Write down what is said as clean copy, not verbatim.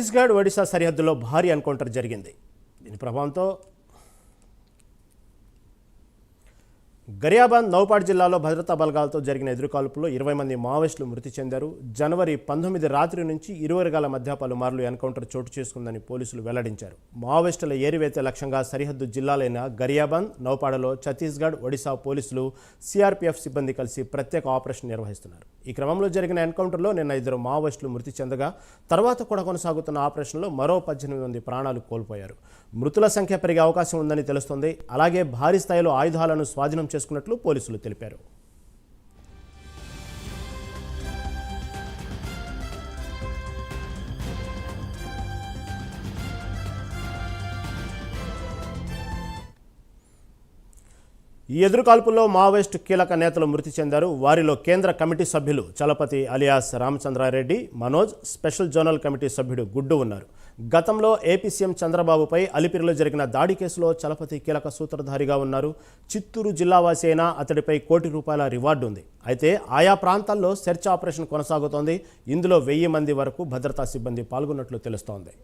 ఛత్తీస్గఢ్ ఒడిశా సరిహద్దులో భారీ ఎన్కౌంటర్ జరిగింది. దీని ప్రభావంతో గరియాబంద్ నౌపాడ్ జిల్లాలో భద్రతా బలగాలతో జరిగిన ఎదురుకాల్పుల్లో 20 మంది మావోయిస్టులు మృతి చెందారు. జనవరి 19 రాత్రి నుంచి ఇరు వర్గాల మధ్య పలుమార్లు ఎన్కౌంటర్ చోటు చేసుకుందని పోలీసులు వెల్లడించారు. మావోయిస్టుల ఏరివేత లక్ష్యంగా సరిహద్దు జిల్లాలైన గరియాబంద్, నౌపాడలో ఛత్తీస్గఢ్, ఒడిశా పోలీసులు, సిఆర్పీఎఫ్ సిబ్బంది కలిసి ప్రత్యేక ఆపరేషన్ నిర్వహిస్తున్నారు. ఈ క్రమంలో జరిగిన ఎన్కౌంటర్లో నిన్న 2 మావోయిస్టులు మృతి చెందగా తర్వాత కూడా కొనసాగుతున్న ఆపరేషన్లో మరో 18 మంది ప్రాణాలు కోల్పోయారు. మృతుల సంఖ్య పెరిగే అవకాశం ఉందని తెలుస్తోంది. అలాగే భారీ స్థాయిలో ఆయుధాలను స్వాధీనం చేసుకున్నట్లు పోలీసులు తెలిపారు. ఈ ఎదురుకాల్పుల్లో మావోయిస్టు కీలక నేతలు మృతి చెందారు. వారిలో కేంద్ర కమిటీ సభ్యులు Chalapathi alias Ramachandra Reddy, Manoj, special zonal committee సభ్యుడు గుడ్డు ఉన్నారు. గతంలో ఏపీ సీఎం చంద్రబాబుపై అలిపిరిలో జరిగిన దాడి కేసులో చలపతి కీలక సూత్రధారిగా ఉన్నారు. చిత్తూరు జిల్లావాసి అయినా అతడిపై ₹1,00,00,000 రివార్డు ఉంది. అయితే ఆయా ప్రాంతాల్లో సెర్చ్ ఆపరేషన్ కొనసాగుతోంది. ఇందులో 1000 మంది వరకు భద్రతా సిబ్బంది పాల్గొన్నట్లు తెలుస్తోంది.